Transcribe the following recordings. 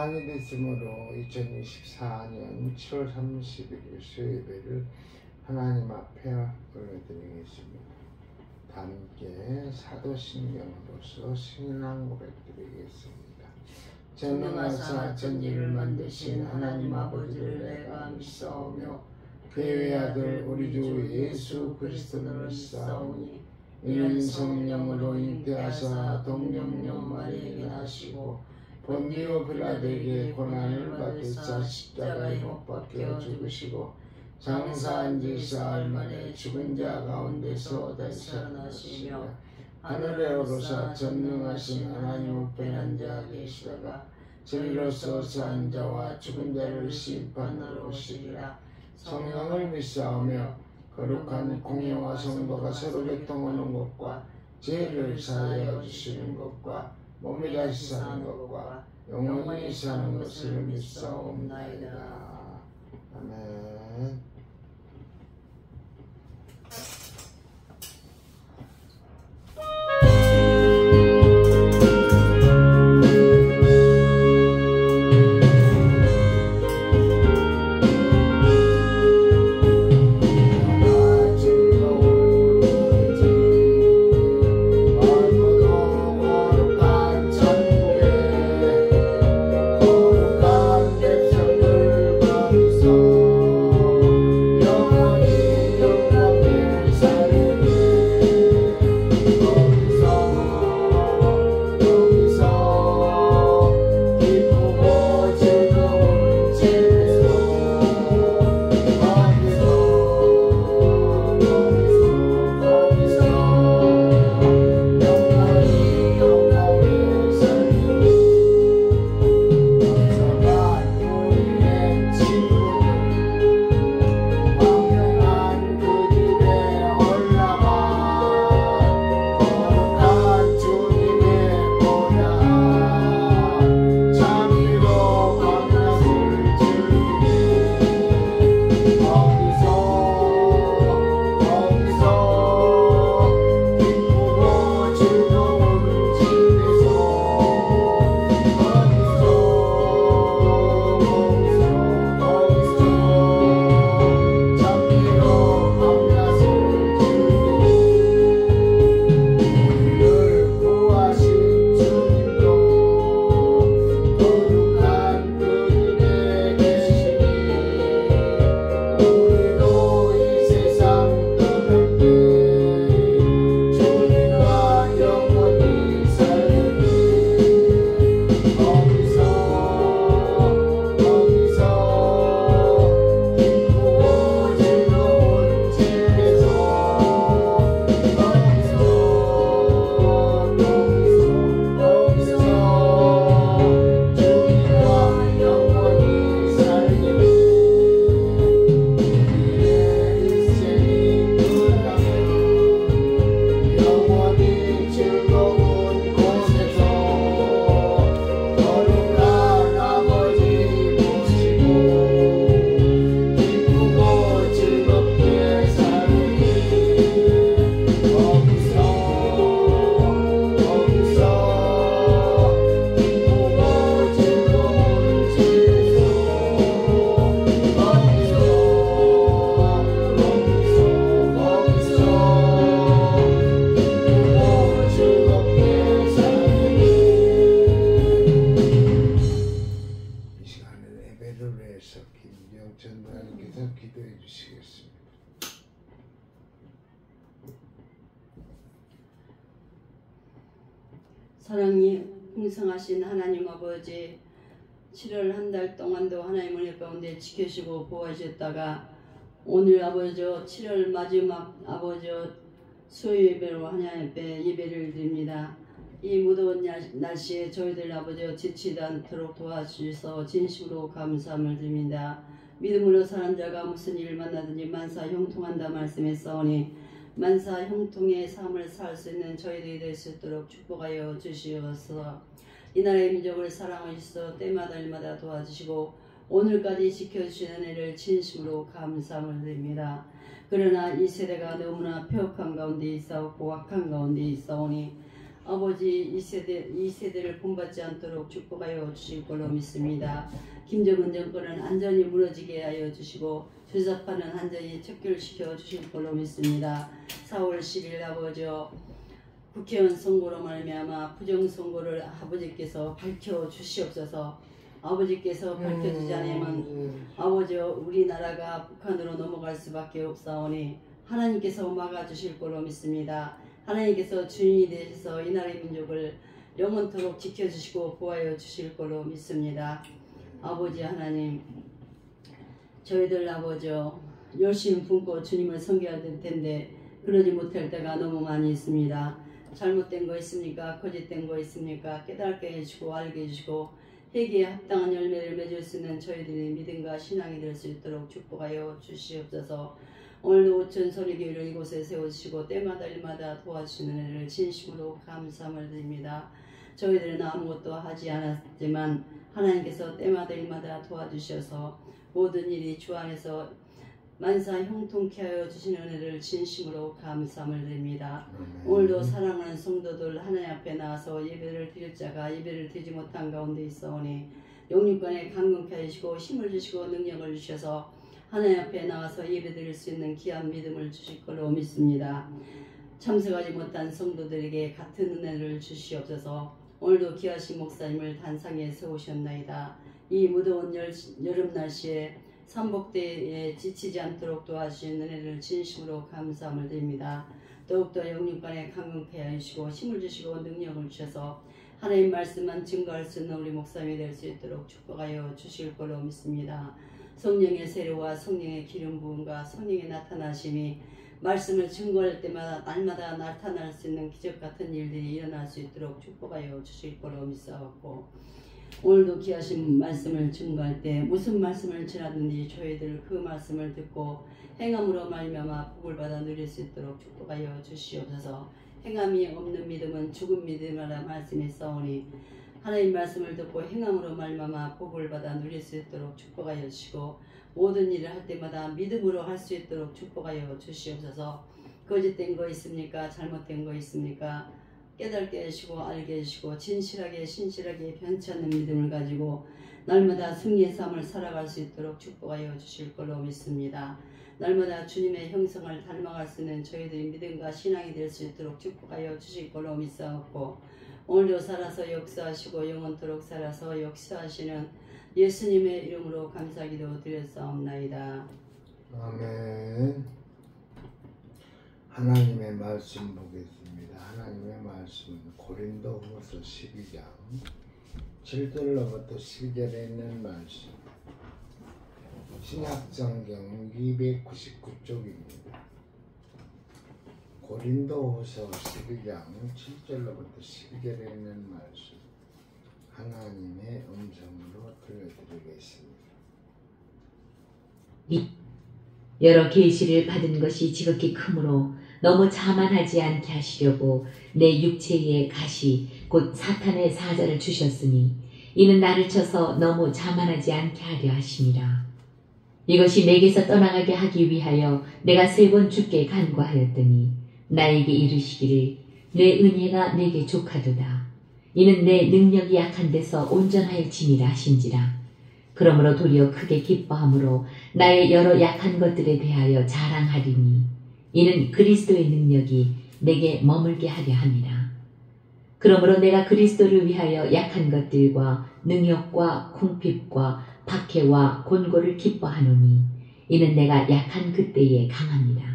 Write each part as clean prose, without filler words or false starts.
주간이 됐으므로 2024년 7월 31일 수요예배를 하나님 앞에 올려드리겠습니다. 함께 사도신경으로서 신앙 고백드리겠습니다. 전능하사 천지를 만드신 하나님 아버지를 내가 믿사오며 그의 아들 우리 주 예수 그리스도를 믿사오니 이는 성령으로 잉태하사 동정녀 마리에게 나시고 본디오 빌라도에게 고난을 받으사 십자가에 못 박혀 죽으시고 장사한 지 사흘 만에 죽은 자 가운데서 다시 살아나시며 하늘에 오르사 전능하신 하나님 우편에 앉아 계시다가 진리로서 산 자와 죽은 자를 심판하러 오시리라. 성령을 믿사오며 거룩한 공예와 성도가 서로 교통하는 것과 죄를 사하여 주시는 것과 몸이 다시 사는 것과 영원히 사는 것을 믿사옵나이다. 아멘. 사랑이 풍성하신 하나님 아버지, 7월 한 달 동안도 하나님 은혜 가운데 지켜주시고 보호하셨다가 오늘 아버지 7월 마지막 아버지 수요예배로 하나님 앞에 예배를 드립니다. 이 무더운 날씨에 저희들 아버지 지치지 않도록 도와주셔서 진심으로 감사함을 드립니다. 믿음으로 사는 자가 무슨 일을 만나든지 만사 형통한다 말씀했사오니 만사 형통의 삶을 살 수 있는 저희들이 될 수 있도록 축복하여 주시옵소서. 이 나라의 민족을 사랑하셔서 때마다 일마다 도와주시고 오늘까지 지켜주시는 은혜를 진심으로 감사함을 드립니다. 그러나 이 세대가 너무나 폐역한 가운데 있사오고 악한 가운데 있사오니 아버지 이 세대를 본받지 않도록 축복하여 주실 걸로 믿습니다. 김정은 정권은 안전히 무너지게 하여 주시고 조사파는 안전히 척결시켜 주실 걸로 믿습니다. 4월 10일 아버지 국회의원 선거로 말미암아 부정선거를 아버지께서 밝혀 주시옵소서. 아버지께서 밝혀주지 않으면 아버지 우리나라가 북한으로 넘어갈 수밖에 없사오니 하나님께서 막아주실 걸로 믿습니다. 하나님께서 주인이 되셔서 이 나라의 민족을 영원토록 지켜주시고 보호하여 주실 걸로 믿습니다. 아버지 하나님, 저희들 아버지 열심히 품고 주님을 섬겨야 될 텐데 그러지 못할 때가 너무 많이 있습니다. 잘못된 거 있습니까? 거짓된 거 있습니까? 깨닫게 해주시고 알게 해주시고 회개에 합당한 열매를 맺을 수 있는 저희들의 믿음과 신앙이 될 수 있도록 축복하여 주시옵소서. 오늘도 오천 소리교회를 이곳에 세우시고 때마다 일마다 도와주시는 은혜를 진심으로 감사함을 드립니다. 저희들은 아무것도 하지 않았지만 하나님께서 때마다 일마다 도와주셔서 모든 일이 주 안에서 만사 형통케 하여 주시는 은혜를 진심으로 감사함을 드립니다. 오늘도 사랑하는 성도들 하나님 앞에 나와서 예배를 드릴 자가 예배를 드리지 못한 가운데 있어오니 영육간에 강건케 하시고 힘을 주시고 능력을 주셔서 하나님 앞에 나와서 예배 드릴 수 있는 귀한 믿음을 주실 걸로 믿습니다. 참석하지 못한 성도들에게 같은 은혜를 주시옵소서. 오늘도 귀하신 목사님을 단상에 세우셨나이다. 이 무더운 여름 날씨에 삼복대에 지치지 않도록 도와주신 은혜를 진심으로 감사함을 드립니다. 더욱더 영육간에 강건케 하시고 힘을 주시고 능력을 주셔서 하나님 말씀만 증거할 수 있는 우리 목사님이 될 수 있도록 축복하여 주실 걸로 믿습니다. 성령의 세례와 성령의 기름 부음과 성령의 나타나심이 말씀을 증거할 때마다 날마다 나타날 수 있는 기적 같은 일들이 일어날 수 있도록 축복하여 주실 걸로 믿사옵고 오늘도 귀하신 말씀을 증거할 때 무슨 말씀을 전하든지 저희들 그 말씀을 듣고 행함으로 말미암아 복을 받아 누릴 수 있도록 축복하여 주시옵소서. 행함이 없는 믿음은 죽은 믿음이라 말씀이 싸우니 하나님 말씀을 듣고 행함으로 말미암아 복을 받아 누릴 수 있도록 축복하여 주시고 모든 일을 할 때마다 믿음으로 할 수 있도록 축복하여 주시옵소서. 거짓된 거 있습니까? 잘못된 거 있습니까? 깨닫게 하시고 알게 하시고 진실하게 신실하게 변치 않는 믿음을 가지고 날마다 승리의 삶을 살아갈 수 있도록 축복하여 주실 걸로 믿습니다. 날마다 주님의 형성을 닮아갈 수 있는 저희들의 믿음과 신앙이 될 수 있도록 축복하여 주실 걸로 믿사옵고 오늘도 살아서 역사하시고 영원토록 살아서 역사하시는 예수님의 이름으로 감사기도 드렸사옵나이다. 아멘. 하나님의 말씀 보겠습니다. 하나님의 말씀 고린도후서 12장 7절로부터 12절에 있는 말씀 신약성경 299쪽입니다. 고린도후서 12장 7절로부터 12절에 있는 말씀 하나님의 음성으로 들려드리겠습니다. 여러 계시를 받은 것이 지극히 크므로 너무 자만하지 않게 하시려고 내 육체의 가시 곧 사탄의 사자를 주셨으니 이는 나를 쳐서 너무 자만하지 않게 하려 하심이라. 이것이 내게서 떠나가게 하기 위하여 내가 3번 주께 간구하였더니 나에게 이르시기를 내 은혜가 내게 족하도다. 이는 내 능력이 약한 데서 온전하여짐이라 하신지라. 그러므로 도리어 크게 기뻐함으로 나의 여러 약한 것들에 대하여 자랑하리니 이는 그리스도의 능력이 내게 머물게 하려 함이라. 그러므로 내가 그리스도를 위하여 약한 것들과 능력과 궁핍과 박해와 곤고를 기뻐하노니 이는 내가 약한 그때에 강함이라.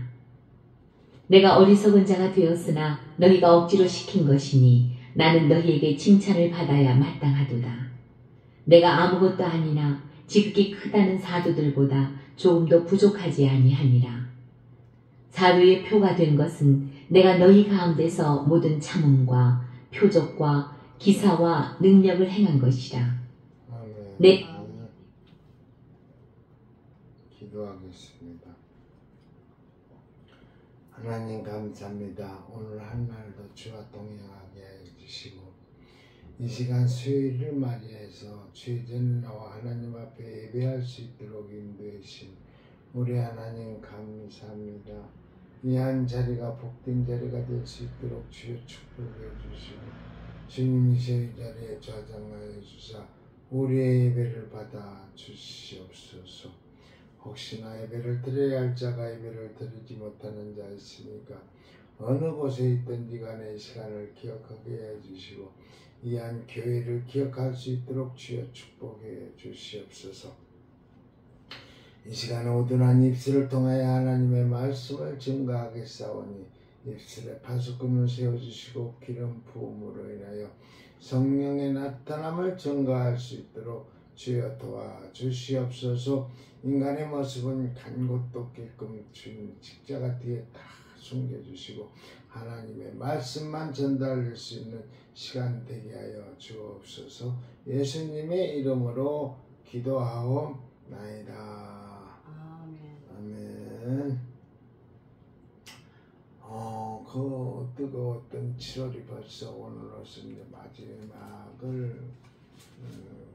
내가 어리석은 자가 되었으나 너희가 억지로 시킨 것이니 나는 너희에게 칭찬을 받아야 마땅하도다. 내가 아무것도 아니나 지극히 크다는 사도들보다 조금 더 부족하지 아니하니라. 사도의 표가 된 것은 내가 너희 가운데서 모든 참음과 표적과 기사와 능력을 행한 것이라. 내 기도하겠습니다. 하나님 감사합니다. 오늘 한날도 주와 동행하게 해주시고 이 시간 수요일을 맞이해서 주의전 나와 하나님 앞에 예배할 수 있도록 인도해 주신 우리 하나님 감사합니다. 이 한 자리가 복된 자리가 될 수 있도록 주여 축복해 주시고 주님이 저희 자리에 좌장하여 주사 우리의 예배를 받아 주시옵소서. 혹시나 예배를 드려야 할 자가 예배를 드리지 못하는 자 있으니까 어느 곳에 있든지 간에 이 시간을 기억하게 해 주시고 이 한 교회를 기억할 수 있도록 주여 축복해 주시옵소서. 이 시간 오둔한 입술을 통하여 하나님의 말씀을 증거하겠사오니 입술에 파수꾼을 세워주시고 기름 부음으로 인하여 성령의 나타남을 증거할 수 있도록 주여 도와주시옵소서. 인간의 모습은 간 곳도 길금 주님 십자가 뒤에 다 숨겨주시고 하나님의 말씀만 전달할 수 있는 시간 되게 하여 주옵소서. 예수님의 이름으로 기도하옵나이다. 아멘. 그 뜨거웠던 7월이 벌써 오늘로서 이제 마지막을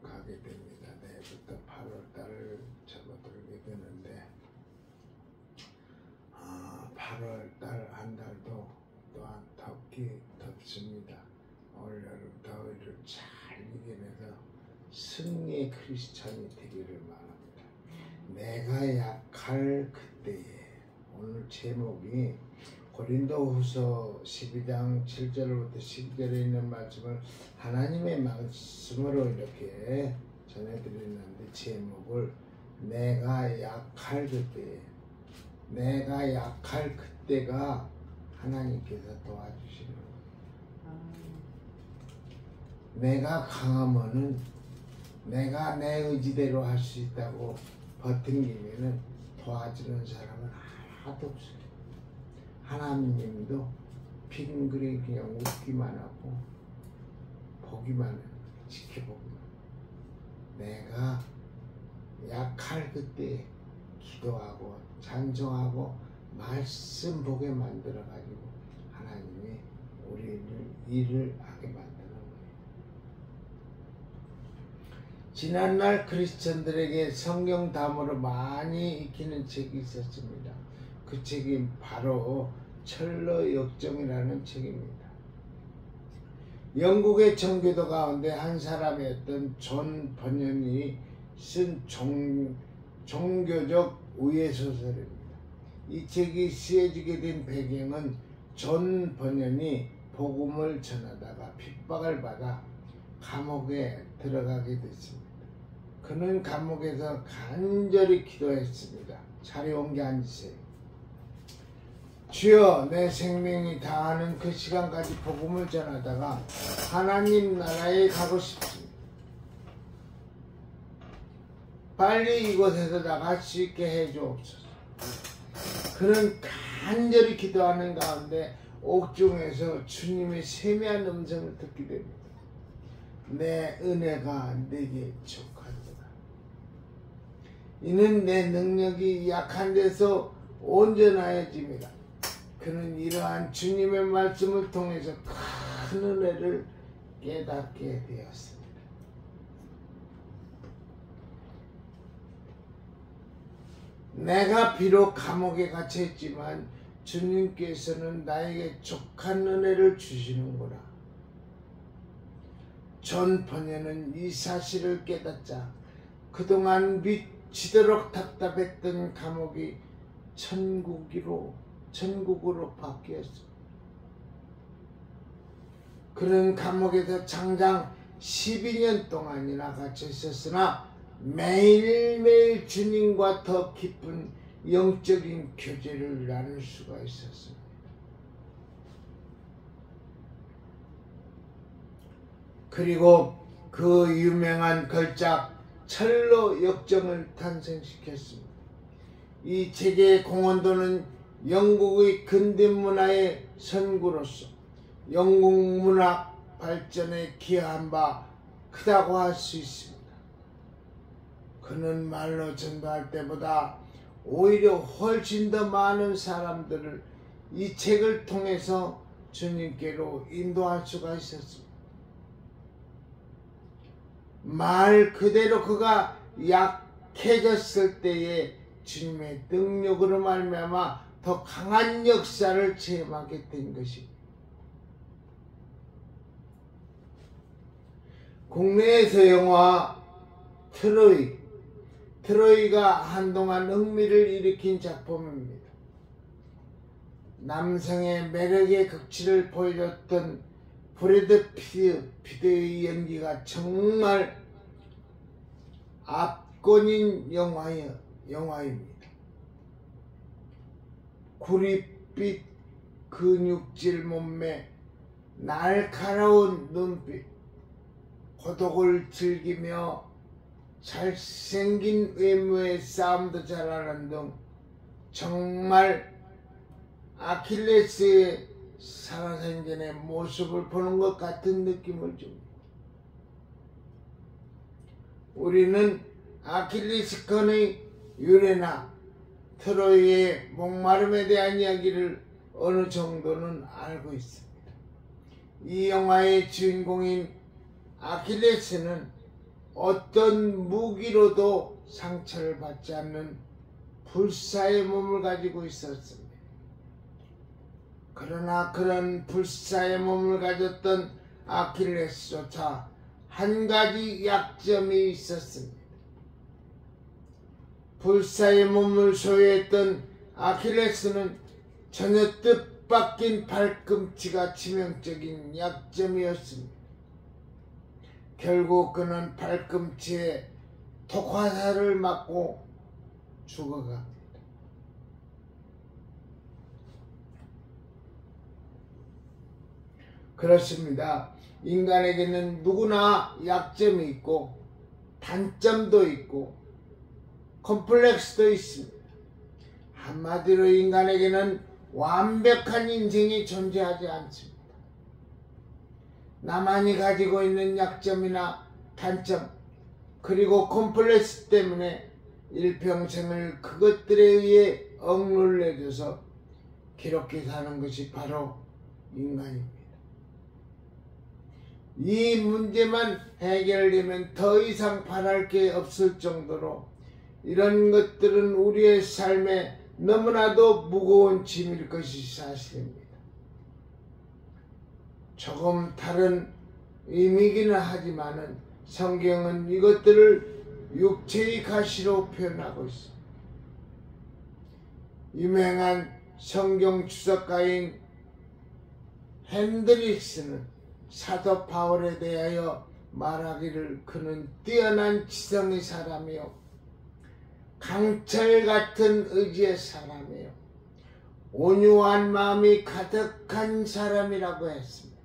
가게 됩니다. 내일부터 8월달을 접어들게 되는데 8월달 한 달도 또한 덥습니다. 올여름 더위를 잘 이겨내서 승리의 크리스찬이 되기를 바랍니다. 내가 약할 그때에 오늘 제목이 고린도후서 12장 7절부터 12절에 있는 말씀을 하나님의 말씀으로 이렇게 전해드리는데 제목을 내가 약할 그때에 내가 약할 그때가 하나님께서 도와주시는 거예요. 내가 강하면은 내가 내 의지대로 할 수 있다고 버팅기면은 도와주는 사람은 하나도 없어요. 하나님도 빙그레 그냥 웃기만 하고 보기만 해요. 지켜보기만 해요. 내가 약할 그때 기도하고 찬송하고 말씀 보게 만들어가지고 하나님이 우리를 일을 하게 만드는 거예요. 지난날 크리스천들에게 성경 다음으로 많이 익히는 책이 있었습니다. 그 책이 바로 철러 역정이라는 책입니다. 영국의 정교도 가운데 한 사람이었던 존 번연이 쓴 종교적 우회소설입니다. 이 책이 쓰여지게 된 배경은 존 번연이 복음을 전하다가 핍박을 받아 감옥에 들어가게 됐습니다. 그는 감옥에서 간절히 기도했습니다. 자리에 옮겨 앉으세요. 주여, 내 생명이 다하는 그 시간까지 복음을 전하다가 하나님 나라에 가고 싶습니다. 빨리 이곳에서 나갈 수 있게 해주옵소서. 그는 간절히 기도하는 가운데 옥중에서 주님의 세미한 음성을 듣게 됩니다. 내 은혜가 내게 족하도다. 이는 내 능력이 약한 데서 온전하여집니다. 그는 이러한 주님의 말씀을 통해서 큰 은혜를 깨닫게 되었습니다. 내가 비록 감옥에 갇혀 있지만 주님께서는 나에게 족한 은혜를 주시는구나. 존 번연은 이 사실을 깨닫자 그동안 미치도록 답답했던 감옥이 천국으로 바뀌었습니다. 그는 감옥에서 장장 12년 동안이나 갇혀 있었으나 매일매일 주님과 더 깊은 영적인 교제를 나눌 수가 있었습니다. 그리고 그 유명한 걸작 철로 역정을 탄생시켰습니다. 이 책의 공헌도는 영국의 근대문화의 선구로서 영국 문학 발전에 기여한 바 크다고 할 수 있습니다. 그는 말로 전도할 때보다 오히려 훨씬 더 많은 사람들을 이 책을 통해서 주님께로 인도할 수가 있었습니다. 말 그대로 그가 약해졌을 때에 주님의 능력으로 말미암아 더 강한 역사를 체험하게 된 것입니다. 국내에서 영화 트로이가 한동안 흥미를 일으킨 작품입니다. 남성의 매력의 극치를 보여줬던 브래드 피트의 연기가 정말 압권인 영화입니다. 구릿빛 근육질 몸매, 날카로운 눈빛, 고독을 즐기며 잘생긴 외모에 싸움도 잘하는 등 정말 아킬레스의 살아생전의 모습을 보는 것 같은 느낌을 줍니다. 우리는 아킬레스건의 유래나 트로이의 목마름에 대한 이야기를 어느 정도는 알고 있습니다. 이 영화의 주인공인 아킬레스는 어떤 무기로도 상처를 받지 않는 불사의 몸을 가지고 있었습니다. 그러나 그런 불사의 몸을 가졌던 아킬레스조차 한 가지 약점이 있었습니다. 불사의 몸을 소유했던 아킬레스는 전혀 뜻밖인 발꿈치가 치명적인 약점이었습니다. 결국 그는 발꿈치에 독화살을 맞고 죽어갑니다. 그렇습니다. 인간에게는 누구나 약점이 있고 단점도 있고 컴플렉스도 있습니다. 한마디로 인간에게는 완벽한 인생이 존재하지 않습니다. 나만이 가지고 있는 약점이나 단점 그리고 컴플렉스 때문에 일평생을 그것들에 의해 억눌려져서 괴롭게 사는 것이 바로 인간입니다. 이 문제만 해결되면 더 이상 바랄 게 없을 정도로 이런 것들은 우리의 삶에 너무나도 무거운 짐일 것이 사실입니다. 조금 다른 의미기는 하지만은 성경은 이것들을 육체의 가시로 표현하고 있습니다. 유명한 성경 주석가인 핸드릭스는 사도 바울에 대하여 말하기를 그는 뛰어난 지성의 사람이요 강철 같은 의지의 사람이요 온유한 마음이 가득한 사람이라고 했습니다.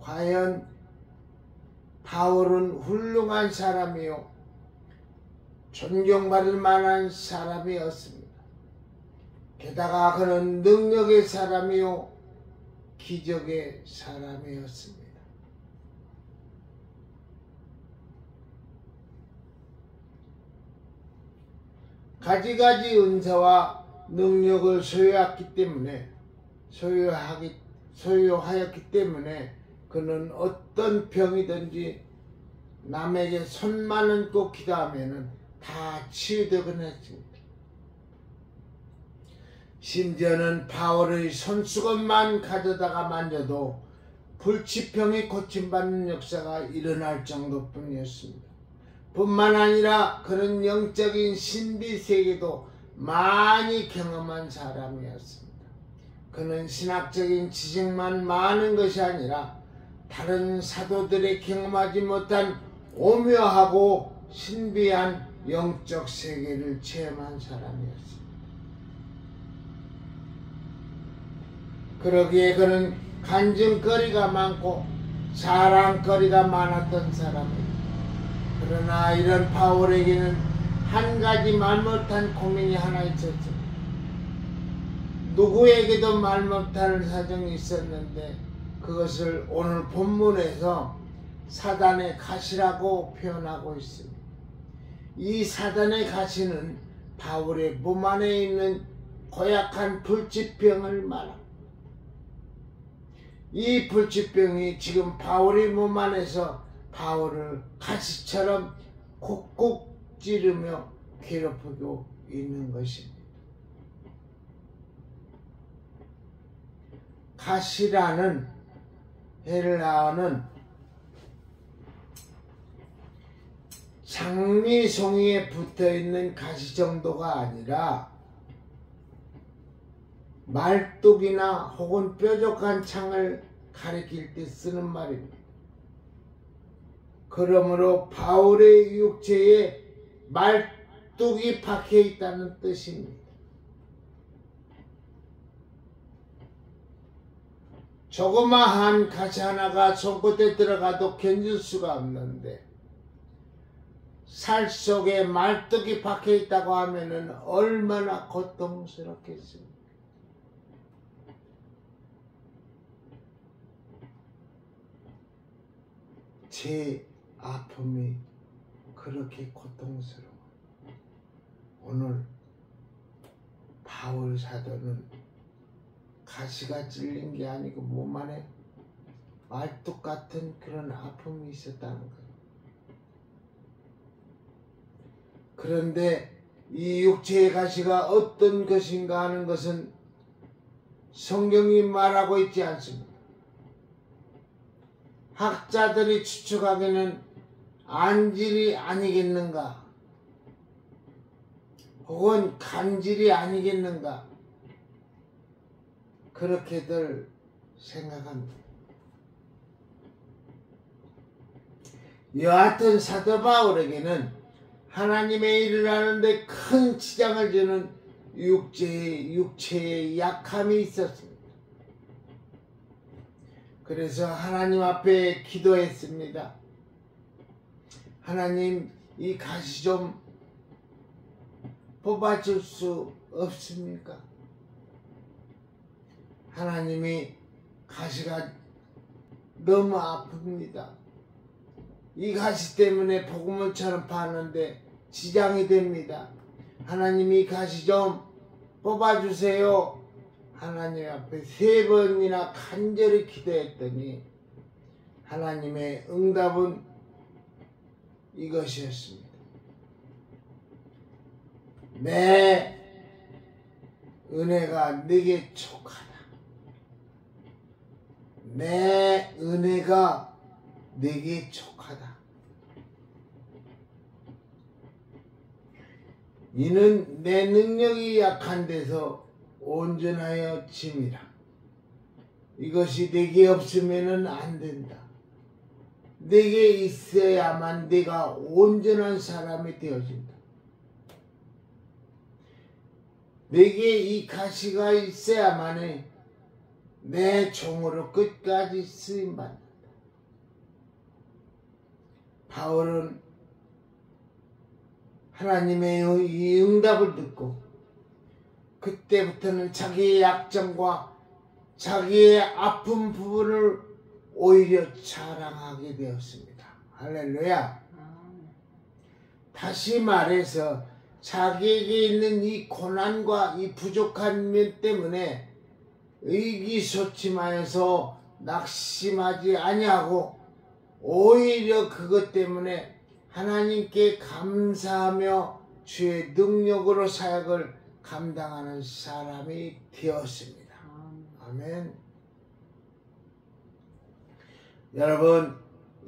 과연 바울은 훌륭한 사람이요 존경받을 만한 사람이었습니다. 게다가 그는 능력의 사람이요 기적의 사람이었습니다. 가지가지 은사와 능력을 소유하였기 때문에 그는 어떤 병이든지 남에게 손만 얹고 기도하면 다 치유되곤 했습니다. 심지어는 바울의 손수건만 가져다가 만져도 불치병이 고침받는 역사가 일어날 정도뿐이었습니다. 뿐만 아니라 그는 영적인 신비세계도 많이 경험한 사람이었습니다. 그는 신학적인 지식만 많은 것이 아니라 다른 사도들이 경험하지 못한 오묘하고 신비한 영적 세계를 체험한 사람이었습니다. 그러기에 그는 간증거리가 많고 자랑거리가 많았던 사람입니다. 그러나 이런 바울에게는 한 가지 말 못한 고민이 하나 있었습니다. 누구에게도 말 못할 사정이 있었는데 그것을 오늘 본문에서 사단의 가시라고 표현하고 있습니다. 이 사단의 가시는 바울의 몸 안에 있는 고약한 불치병을 말합니다. 이 불치병이 지금 바울의 몸 안에서 바울을 가시처럼 콕콕 찌르며 괴롭히고 있는 것입니다. 가시라는 헬라어는 장미송이에 붙어있는 가시 정도가 아니라 말뚝이나 혹은 뾰족한 창을 가리킬 때 쓰는 말입니다. 그러므로 바울의 육체에 말뚝이 박혀 있다는 뜻입니다. 조그마한 가시 하나가 손끝에 들어가도 견딜 수가 없는데 살 속에 말뚝이 박혀 있다고 하면은 얼마나 고통스럽겠습니까? 제 아픔이 그렇게 고통스러워. 오늘 바울 사도는 가시가 찔린 게 아니고 몸 안에 말뚝 같은 그런 아픔이 있었다는 거예요. 그런데 이 육체의 가시가 어떤 것인가 하는 것은 성경이 말하고 있지 않습니다. 학자들이 추측하기는 안질이 아니겠는가 혹은 간질이 아니겠는가 그렇게들 생각합니다. 여하튼 사도 바울에게는 하나님의 일을 하는데 큰 지장을 주는 육체의 약함이 있었습니다. 그래서 하나님 앞에 기도했습니다. 하나님, 이 가시 좀 뽑아줄 수 없습니까? 하나님이 가시가 너무 아픕니다. 이 가시 때문에 복음을 전파하는데 지장이 됩니다. 하나님이 가시 좀 뽑아주세요. 하나님 앞에 3번이나 간절히 기도했더니 하나님의 응답은 이것이었습니다. 내 은혜가 네게 족하다. 내 은혜가 네게 족하다. 이는 내 능력이 약한 데서 온전하여 짐이라. 이것이 내게 없으면 안 된다. 내게 있어야만 내가 온전한 사람이 되어진다. 내게 이 가시가 있어야만 내 종으로 끝까지 쓰임받는다. 바울은 하나님의 이 응답을 듣고 그때부터는 자기의 약점과 자기의 아픈 부분을 오히려 자랑하게 되었습니다. 할렐루야. 다시 말해서 자기에게 있는 이 고난과 이 부족한 면 때문에 의기소침하여서 낙심하지 아니하고 오히려 그것 때문에 하나님께 감사하며 주의 능력으로 사역을 감당하는 사람이 되었습니다. 아멘. 여러분,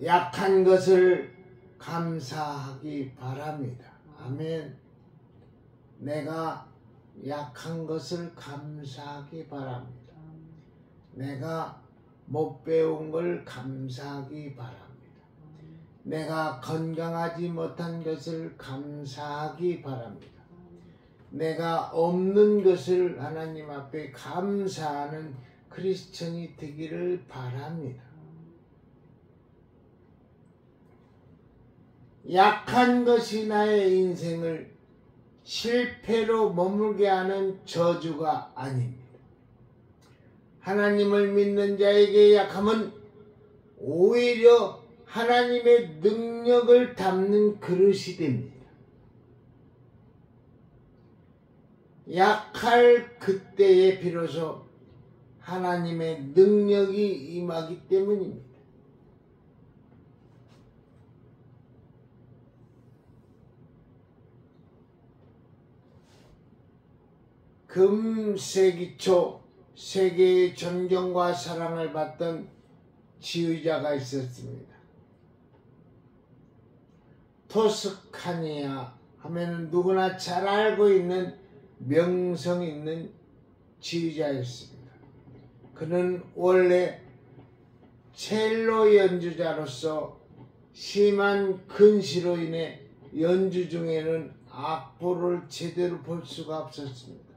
약한 것을 감사하기 바랍니다. 아멘. 내가 약한 것을 감사하기 바랍니다. 내가 못 배운 걸 감사하기 바랍니다. 내가 건강하지 못한 것을 감사하기 바랍니다. 내가 없는 것을 하나님 앞에 감사하는 크리스천이 되기를 바랍니다. 약한 것이 나의 인생을 실패로 머물게 하는 저주가 아닙니다. 하나님을 믿는 자에게 약함은 오히려 하나님의 능력을 담는 그릇이 됩니다. 약할 그때에 비로소 하나님의 능력이 임하기 때문입니다. 금세기 초 세계의 존경과 사랑을 받던 지휘자가 있었습니다. 토스카니아 하면 누구나 잘 알고 있는 명성 있는 지휘자였습니다. 그는 원래 첼로 연주자로서 심한 근시로 인해 연주 중에는 악보를 제대로 볼 수가 없었습니다.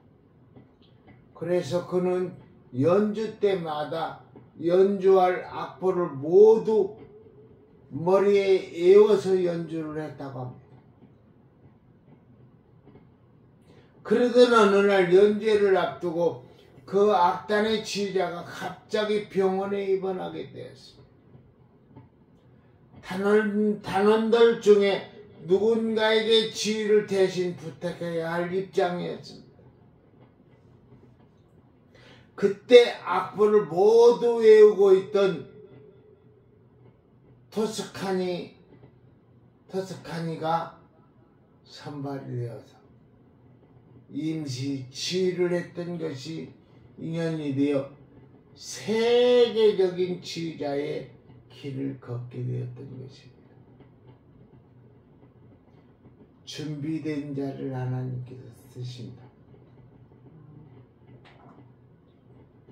그래서 그는 연주 때마다 연주할 악보를 모두 머리에 외워서 연주를 했다고 합니다. 그러던 어느 날 연주회를 앞두고 그 악단의 지휘자가 갑자기 병원에 입원하게 되었습니다. 단원들 중에 누군가에게 지휘를 대신 부탁해야 할 입장이었습니다. 그때 악보를 모두 외우고 있던 토스카니가 선발이 되어서 임시 지휘를 했던 것이 인연이 되어 세계적인 지휘자의 길을 걷게 되었던 것입니다. 준비된 자를 하나님께서 쓰신다.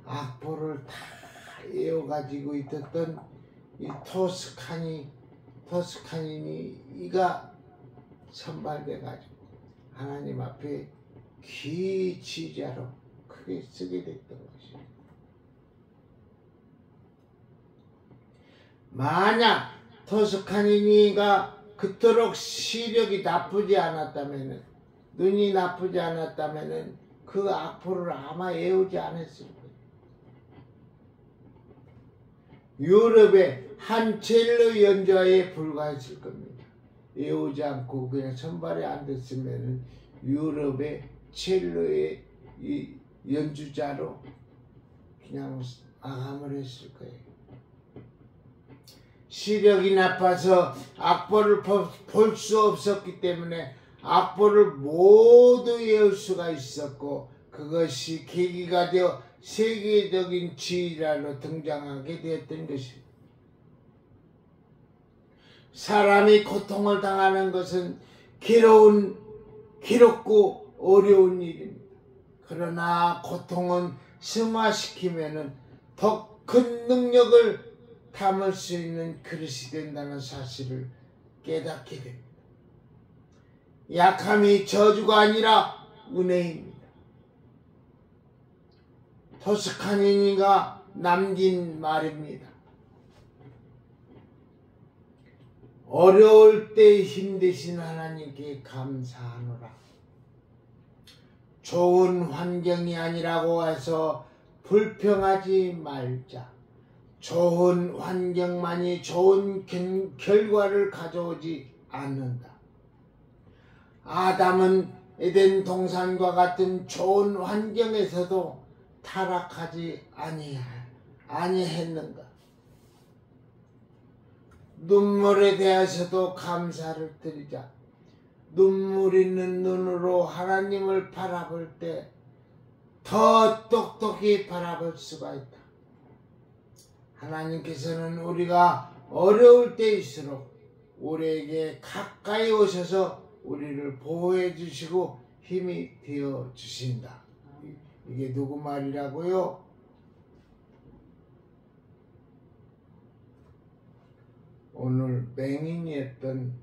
악보를 다 외워가지고 있었던 이 토스카니가 선발돼가지고 하나님 앞에 귀지자로 크게 쓰게 됐던 것입니다. 만약 토스카니가 그토록 시력이 나쁘지 않았다면, 눈이 나쁘지 않았다면 그 악보를 아마 외우지 않았을 거예요. 유럽의 한 첼로 연주자에 불과했을 겁니다. 외우지 않고 그냥 선발이 안 됐으면 유럽의 첼로의 이 연주자로 그냥 마감을 했을 거예요. 시력이 나빠서 악보를 볼 수 없었기 때문에 악보를 모두 외울 수가 있었고, 그것이 계기가 되어 세계적인 지휘자로 등장하게 되었던 것입니다. 사람이 고통을 당하는 것은 괴롭고 어려운 일입니다. 그러나 고통은 승화시키면 더 큰 능력을 담을 수 있는 그릇이 된다는 사실을 깨닫게 됩니다. 약함이 저주가 아니라 은혜입니다. 토스카니가 남긴 말입니다. 어려울 때 힘되신 하나님께 감사하노라. 좋은 환경이 아니라고 해서 불평하지 말자. 좋은 환경만이 좋은 결과를 가져오지 않는다. 아담은 에덴 동산과 같은 좋은 환경에서도 타락하지 아니했는가? 눈물에 대해서도 감사를 드리자. 눈물 있는 눈으로 하나님을 바라볼 때 더 똑똑히 바라볼 수가 있다. 하나님께서는 우리가 어려울 때일수록 우리에게 가까이 오셔서 우리를 보호해 주시고 힘이 되어 주신다. 이게 누구 말이라고요? 오늘 맹인이었던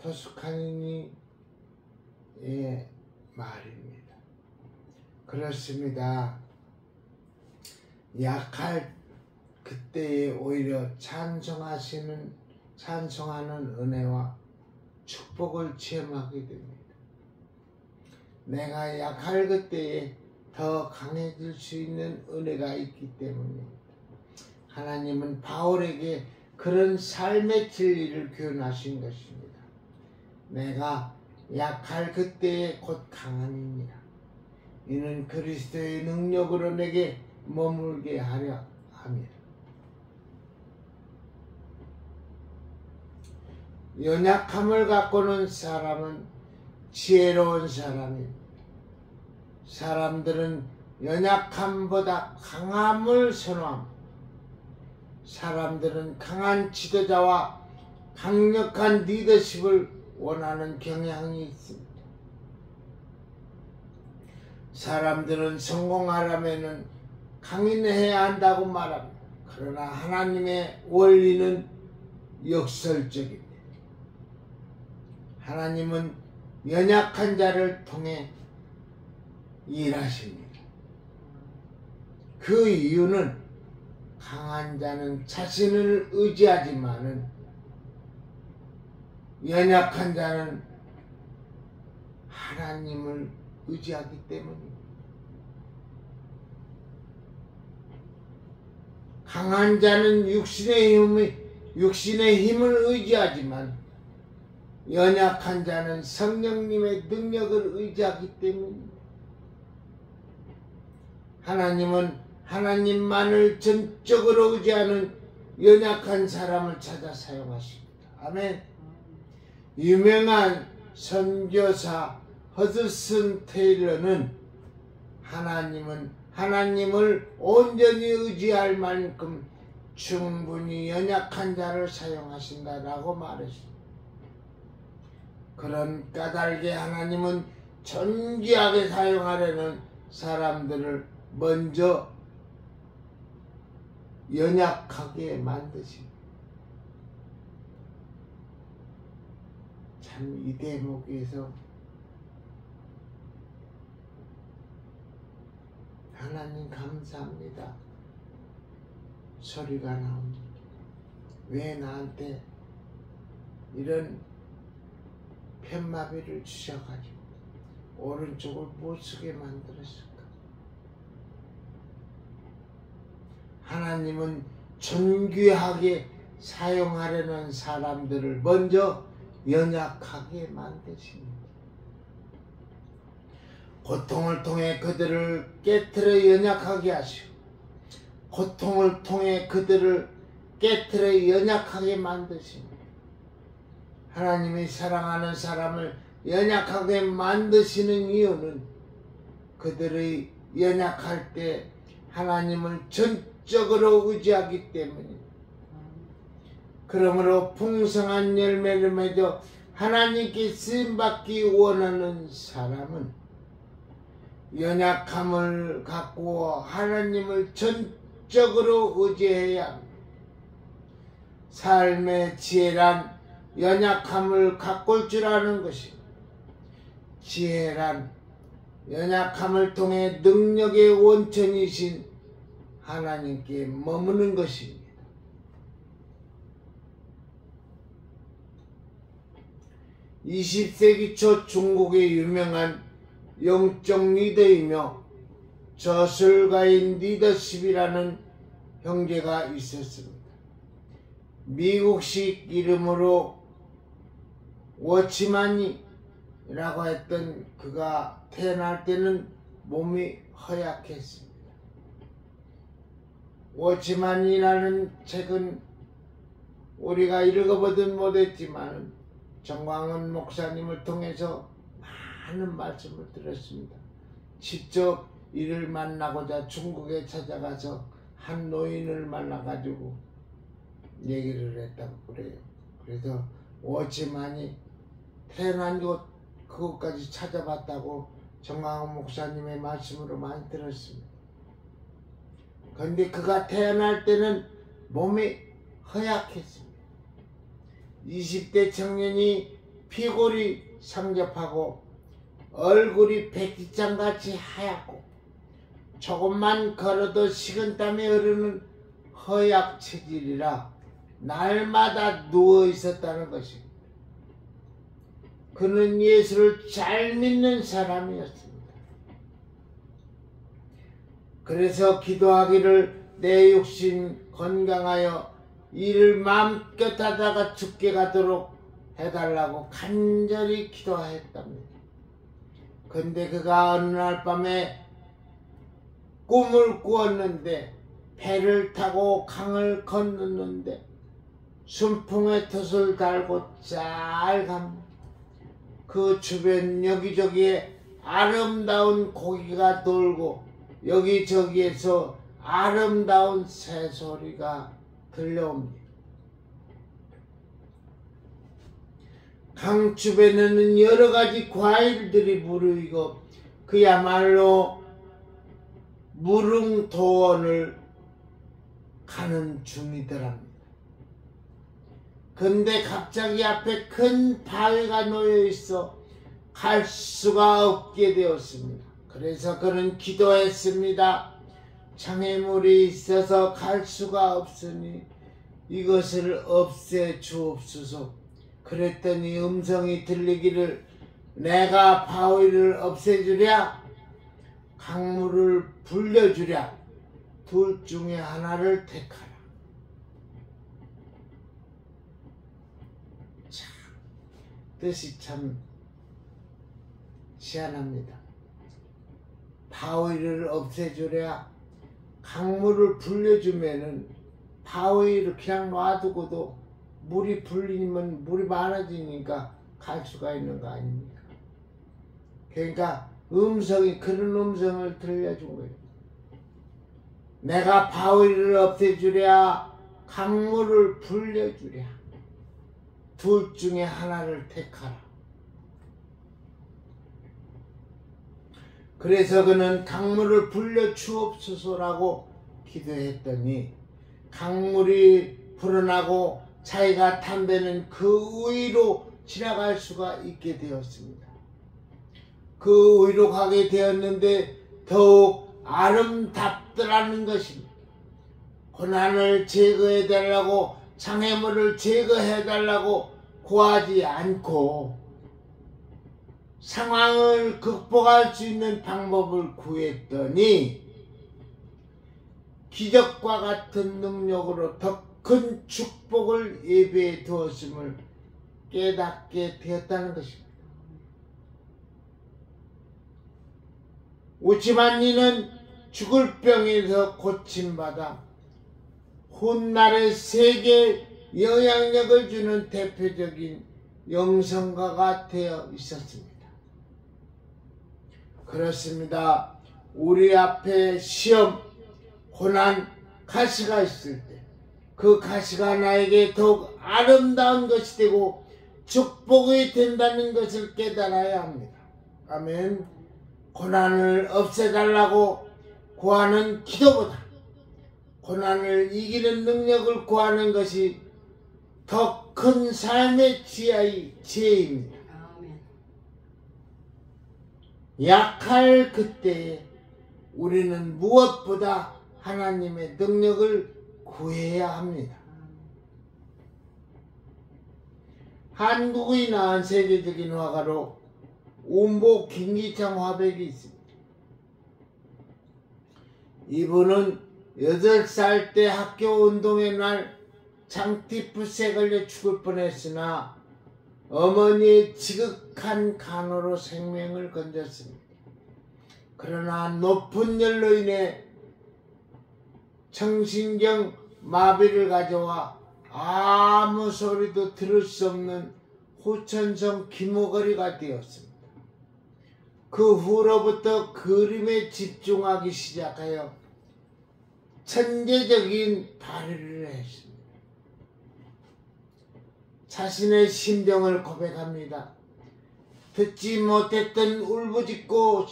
토스카니의 말입니다. 그렇습니다. 약할 그때에 오히려 찬송하는 은혜와 축복을 체험하게 됩니다. 내가 약할 그때에 더 강해질 수 있는 은혜가 있기 때문입니다. 하나님은 바울에게 그런 삶의 진리를 교훈하신 것입니다. 내가 약할 그때에 곧 강함이니라. 이는 그리스도의 능력으로 내게 머물게 하려 함이라. 연약함을 갖고는 사람은 지혜로운 사람입니다. 사람들은 연약함보다 강함을 선호합니다. 사람들은 강한 지도자와 강력한 리더십을 원하는 경향이 있습니다. 사람들은 성공하려면 강인해야 한다고 말합니다. 그러나 하나님의 원리는 역설적입니다. 하나님은 연약한 자를 통해 일하십니다. 그 이유는 강한 자는 자신을 의지하지만은 연약한 자는 하나님을 의지하기 때문입니다. 강한 자는 육신의 힘을 의지하지만 연약한 자는 성령님의 능력을 의지하기 때문입니다. 하나님은 하나님만을 전적으로 의지하는 연약한 사람을 찾아 사용하십니다. 아멘. 유명한 선교사 허드슨 테일러는 하나님을 온전히 의지할 만큼 충분히 연약한 자를 사용하신다라고 말했습니다. 그런 까닭에 하나님은 존귀하게 사용하려는 사람들을 먼저 연약하게 만드십니다. 참 이 대목에서 하나님 감사합니다 소리가 나옵니다. 왜 나한테 이런 편마비를 주셔가지고 오른쪽을 못 쓰게 만들었을까? 하나님은 존귀하게 사용하려는 사람들을 먼저 연약하게 만드십니다. 고통을 통해 그들을 깨트려 연약하게 하시고 고통을 통해 그들을 깨트려 연약하게 만드십니다. 하나님이 사랑하는 사람을 연약하게 만드시는 이유는 그들의 연약할 때 하나님을 전적으로 의지하기 때문입니다. 그러므로 풍성한 열매를 맺어 하나님께 쓰임받기 원하는 사람은 연약함을 갖고 하나님을 전적으로 의지해야 합니다. 삶의 지혜란 연약함을 가꿀 줄 아는 것입니다. 지혜란 연약함을 통해 능력의 원천이신 하나님께 머무는 것입니다. 20세기 초 중국의 유명한 영적 리더이며 저술가인 리더십이라는 형제가 있었습니다. 미국식 이름으로 워치만이라고 했던 그가 태어날 때는 몸이 허약했습니다. 워치만이라는 책은 우리가 읽어보든 못했지만 정광훈 목사님을 통해서 많은 말씀을 들었습니다. 직접 이를 만나고자 중국에 찾아가서 한 노인을 만나가지고 얘기를 했다고 그래요. 그래서 워치만이 태어난 곳 그것까지 찾아봤다고 정광훈 목사님의 말씀으로 많이 들었습니다. 그런데 그가 태어날 때는 몸이 허약했습니다. 20대 청년이 피골이 상접하고 얼굴이 백지장같이 하얗고 조금만 걸어도 식은땀이 흐르는 허약 체질이라 날마다 누워 있었다는 것입니다. 그는 예수를 잘 믿는 사람이었습니다. 그래서 기도하기를 내 육신 건강하여 일을 마음껏 하다가 죽게 가도록 해달라고 간절히 기도했답니다. 근데 그가 어느 날 밤에 꿈을 꾸었는데 배를 타고 강을 건넜는데 순풍에 돛을 달고 잘 갑니다. 그 주변 여기저기에 아름다운 고기가 돌고 여기저기에서 아름다운 새소리가 들려옵니다. 강주변에는 여러가지 과일들이 무르익어 그야말로 무릉도원을 가는 중이더랍니다. 근데 갑자기 앞에 큰 바위가 놓여 있어 갈 수가 없게 되었습니다. 그래서 그는 기도했습니다. 장애물이 있어서 갈 수가 없으니 이것을 없애 주옵소서. 그랬더니 음성이 들리기를 내가 바위를 없애주랴 강물을 불려주랴 둘 중에 하나를 택하라. 참 뜻이 참 희한합니다. 바위를 없애주랴 강물을 불려주면은 바위를 그냥 놔두고도 물이 불리면 물이 많아지니까 갈 수가 있는 거 아닙니까? 그러니까 음성이 그런 음성을 들려준 거예요. 내가 바위를 없애주랴 강물을 불려주랴 둘 중에 하나를 택하라. 그래서 그는 강물을 불려 주옵소서라고 기도했더니 강물이 불어나고 자기가 담배는 그 위로 지나갈 수가 있게 되었습니다. 그 위로 가게 되었는데 더욱 아름답더라는 것입니다. 고난을 제거해달라고 장애물을 제거해달라고 구하지 않고 상황을 극복할 수 있는 방법을 구했더니 기적과 같은 능력으로 더 큰 축복을 예배해 두었음을 깨닫게 되었다는 것입니다. 오지만니는 죽을 병에서 고침받아 훗날의 세계에 영향력을 주는 대표적인 영성가가 되어 있었습니다. 그렇습니다. 우리 앞에 시험, 고난, 가시가 있을 때 그 가시가 나에게 더욱 아름다운 것이 되고 축복이 된다는 것을 깨달아야 합니다. 아멘. 고난을 없애달라고 구하는 기도보다 고난을 이기는 능력을 구하는 것이 더 큰 삶의 지혜입니다. 아멘. 약할 그때에 우리는 무엇보다 하나님의 능력을 구해야 합니다. 한국의 낳은 세계적인 화가로 운보 김기창 화백이 있습니다. 이분은 8살 때 학교 운동의 날 장티푸스에 걸려 죽을 뻔했으나 어머니의 지극한 간호로 생명을 건졌습니다. 그러나 높은 열로 인해 정신경 마비를 가져와 아무 소리도 들을 수 없는 호천성 기모거리가 되었습니다. 그 후로부터 그림에 집중하기 시작하여 천재적인 발휘를 했습니다. 자신의 심정을 고백합니다. 듣지 못했던 울부짖고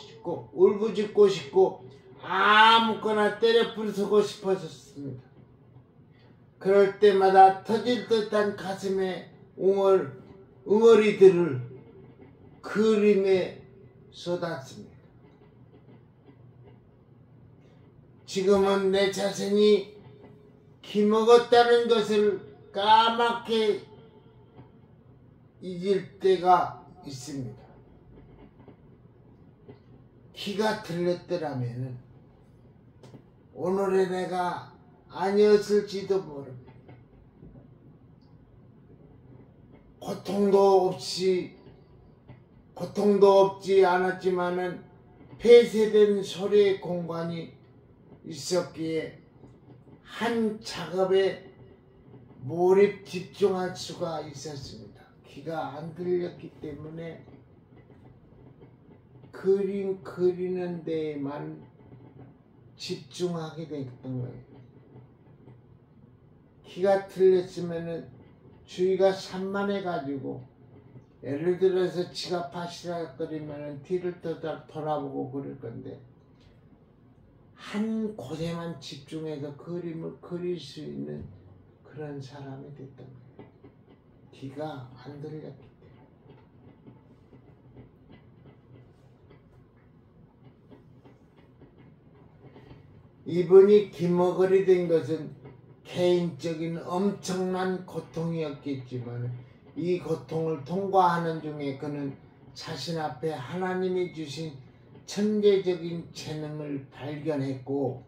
싶고 아무거나 때려 부수고 싶었습니다. 그럴 때마다 터질 듯한 가슴에 웅어리들을 그림에 쏟았습니다. 지금은 내 자신이 기먹었다는 것을 까맣게 잊을 때가 있습니다. 기가 틀렸더라면 오늘의 내가 아니었을지도 모릅니다. 고통도 없지 않았지만은 폐쇄된 소리의 공간이 있었기에 한 작업에 몰입 집중할 수가 있었습니다. 귀가 안 들렸기 때문에 그림 그리는 데에만 집중하게 됐던 거예요. 키가 틀렸으면은 주의가 산만해가지고 예를 들어서 지가 파시락거리면은 뒤를 돌아보고 그럴 건데 한 곳에만 집중해서 그림을 그릴 수 있는 그런 사람이 됐던 거예요. 귀가 안 들렸기 때문에. 이분이 기머거리 된 것은 개인적인 엄청난 고통이었겠지만 이 고통을 통과하는 중에 그는 자신 앞에 하나님이 주신 천재적인 재능을 발견했고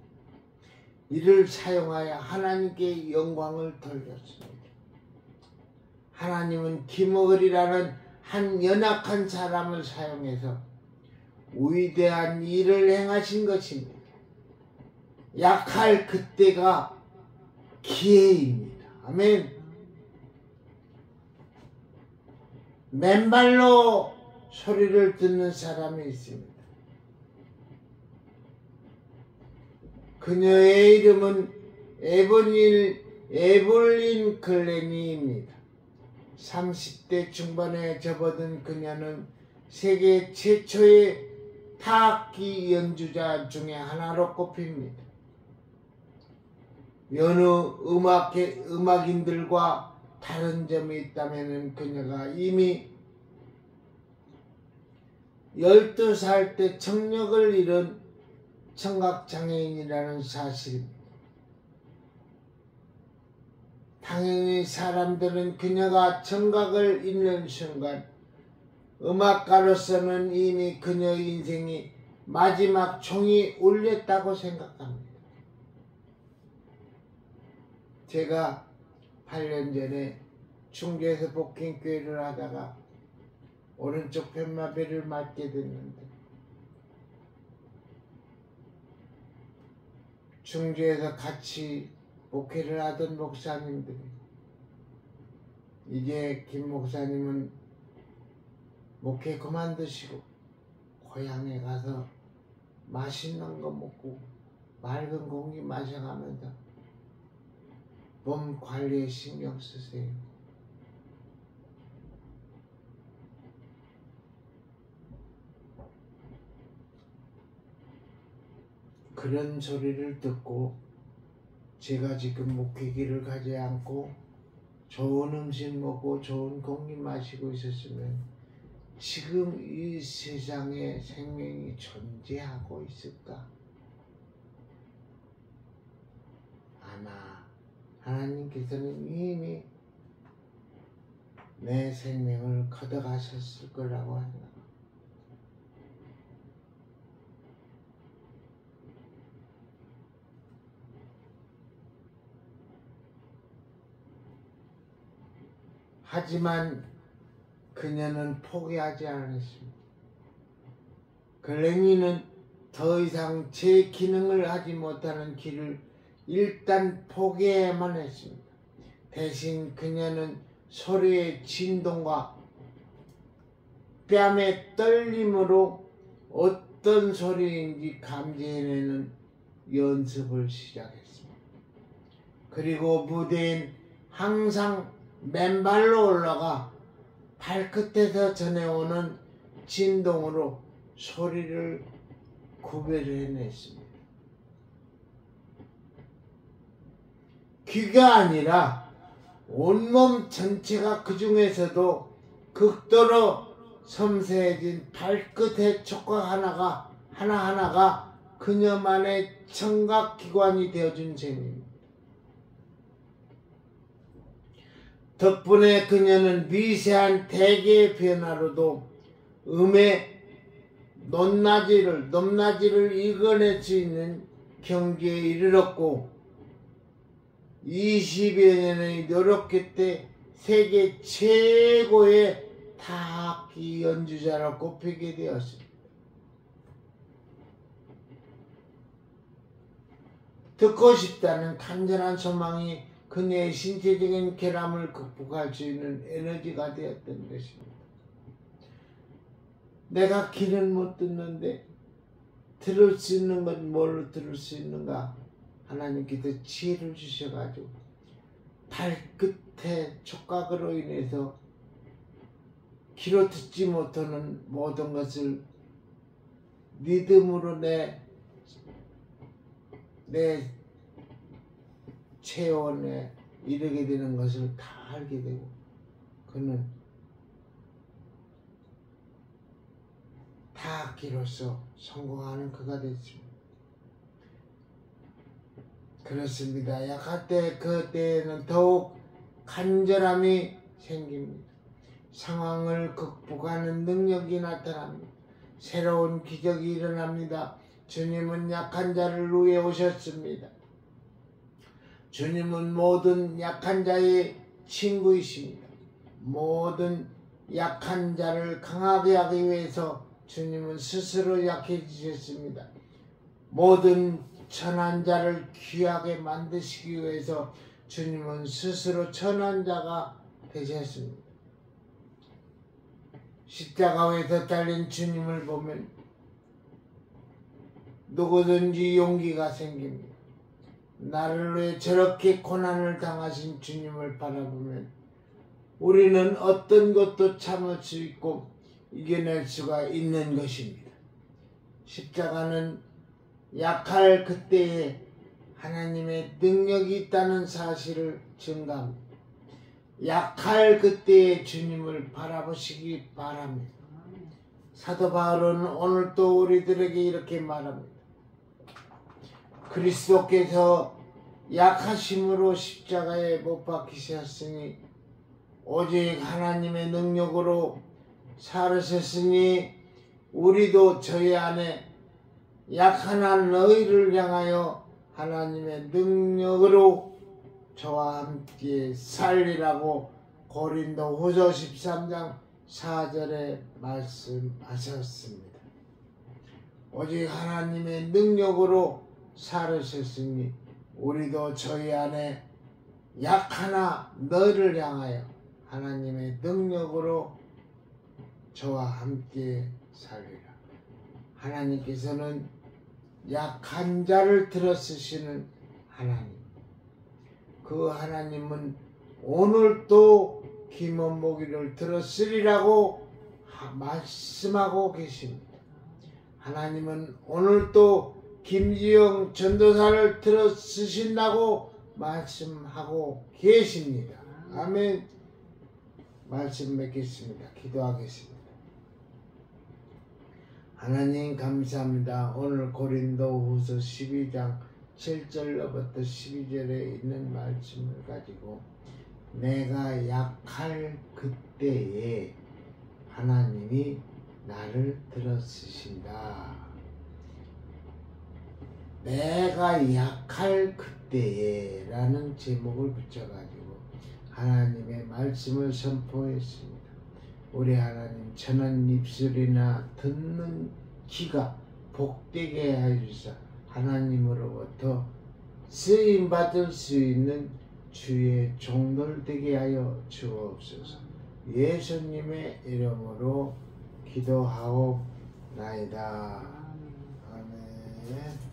이를 사용하여 하나님께 영광을 돌렸습니다. 하나님은 기머거리라는 한 연약한 사람을 사용해서 위대한 일을 행하신 것입니다. 약할 그때가 기회입니다. 아멘. 맨발로 소리를 듣는 사람이 있습니다. 그녀의 이름은 에블린 글래니입니다. 30대 중반에 접어든 그녀는 세계 최초의 타악기 연주자 중에 하나로 꼽힙니다. 여느 음악인들과 다른 점이 있다면 그녀가 이미 12살 때 청력을 잃은 청각장애인이라는 사실입니다. 당연히 사람들은 그녀가 청각을 잃는 순간 음악가로서는 이미 그녀의 인생이 마지막 총이 울렸다고 생각합니다. 제가 8년 전에 충주에서 복행교회를 하다가 오른쪽 편마비를 맞게 됐는데 충주에서 같이 목회를 하던 목사님들이 이제 김 목사님은 목회 그만두시고 고향에 가서 맛있는 거 먹고 맑은 공기 마셔가면서 몸 관리에 신경 쓰세요. 그런 소리를 듣고 제가 지금 목회기를 가지 않고 좋은 음식 먹고 좋은 공기 마시고 있었으면 지금 이 세상에 생명이 존재하고 있을까? 아마 하나님께서는 이미 내 생명을 걷어가셨을 거라고 합니다. 하지만 그녀는 포기하지 않았습니다. 글래니는 더 이상 제 기능을 하지 못하는 길을 일단 포기해야만 했습니다. 대신 그녀는 소리의 진동과 뺨의 떨림으로 어떤 소리인지 감지해내는 연습을 시작했습니다. 그리고 무대엔 항상 맨발로 올라가 발끝에서 전해오는 진동으로 소리를 구별해냈습니다. 귀가 아니라 온몸 전체가 그 중에서도 극도로 섬세해진 발끝의 촉각 하나하나가 그녀만의 청각기관이 되어준 셈입니다. 덕분에 그녀는 미세한 대기의 변화로도 음의 높낮이를 읽어낼 수 있는 경지에 이르렀고 20여 년의 노력 끝에 세계 최고의 타악기 연주자로 꼽히게 되었습니다. 듣고 싶다는 간절한 소망이 그녀의 신체적인 결함을 극복할 수 있는 에너지가 되었던 것입니다. 내가 귀는 못 듣는데 들을 수 있는 건 뭘로 들을 수 있는가? 하나님께서 지혜를 주셔가지고 발끝에 촉각으로 인해서 귀로 듣지 못하는 모든 것을 믿음으로 내 체온에 이르게 되는 것을 다 알게 되고 그는 다 악기로서 성공하는 그가 됐습니다. 그렇습니다. 약할 때 그때에는 더욱 간절함이 생깁니다. 상황을 극복하는 능력이 나타납니다. 새로운 기적이 일어납니다. 주님은 약한 자를 위해 오셨습니다. 주님은 모든 약한 자의 친구이십니다. 모든 약한 자를 강하게 하기 위해서 주님은 스스로 약해지셨습니다. 모든 천한 자를 귀하게 만드시기 위해서 주님은 스스로 천한 자가 되셨습니다. 십자가에서 달린 주님을 보면 누구든지 용기가 생깁니다. 나를 위해 저렇게 고난을 당하신 주님을 바라보면 우리는 어떤 것도 참을 수 있고 이겨낼 수가 있는 것입니다. 십자가는 약할 그때에 하나님의 능력이 있다는 사실을 증가합니다. 약할 그때에 주님을 바라보시기 바랍니다. 사도 바울은 오늘 또 우리들에게 이렇게 말합니다. 그리스도께서 약하심으로 십자가에 못 박히셨으니 오직 하나님의 능력으로 살으셨으니 우리도 저희 안에 약한 한 너희를 향하여 하나님의 능력으로 저와 함께 살리라고 고린도후서 13장 4절에 말씀하셨습니다. 오직 하나님의 능력으로 살으셨으니 우리도 저희 안에 약하나 너희를 향하여 하나님의 능력으로 저와 함께 살리라. 하나님께서는 약한 자를 들어쓰시는 하나님. 그 하나님은 오늘도 김원목이를 들었으리라고 말씀하고 계십니다. 하나님은 오늘도 김지영 전도사를 들어쓰신다고 말씀하고 계십니다. 아멘. 말씀 맺겠습니다. 기도하겠습니다. 하나님 감사합니다. 오늘 고린도후서 12장 7절로부터 12절에 있는 말씀을 가지고 내가 약할 그때에 하나님이 나를 들어쓰신다. 내가 약할 그때에 라는 제목을 붙여가지고 하나님의 말씀을 선포했습니다. 우리 하나님 천한 입술이나 듣는 귀가 복되게 하여 주사 하나님으로부터 쓰임받을 수 있는 주의 종들 되게 하여 주옵소서. 예수님의 이름으로 기도하옵나이다. 아멘.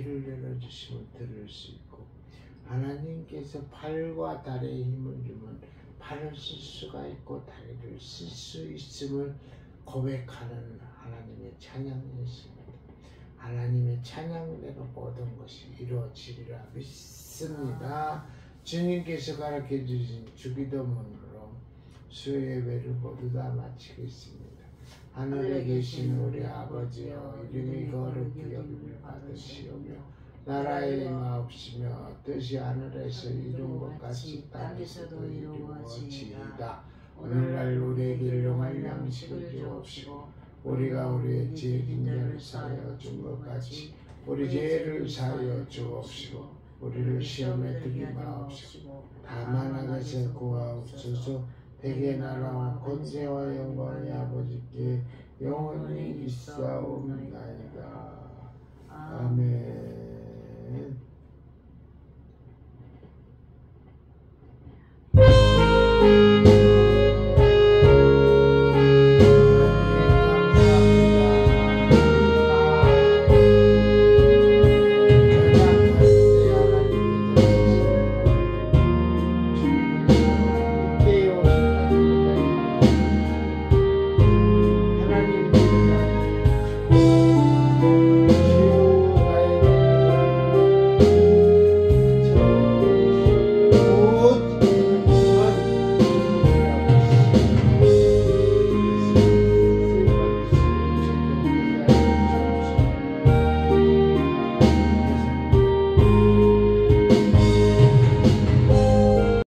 귀를 열어주시면 들을 수 있고, 하나님께서 팔과 다리에 힘을 주면 팔을 쓸 수가 있고 다리를 쓸 수 있음을 고백하는 하나님의 찬양이었습니다. 하나님의 찬양대로 모든 것이 이루어지리라 믿습니다. 주님께서 가르쳐 주신 주기도문으로 수요예배를 모두 다 마치겠습니다. 하늘에 계신 우리 아버지여, 이름이 거룩히 여김을 받으시오며 나라의 임하옵시며 뜻이 하늘에서 이룬 것 같이 땅에서도 이루어지이다. 오늘날 우리에게 일용할 양식을 주옵시고 우리가 우리의 죄진 자를 사하여 준 것 같이 우리 죄를 사하여 주옵시고 우리를 시험에 들지 마옵시고 다만 악에서 구하옵소서. 대개 나라와 권세와 영광이 아버지께 영원히 있사옵나이다.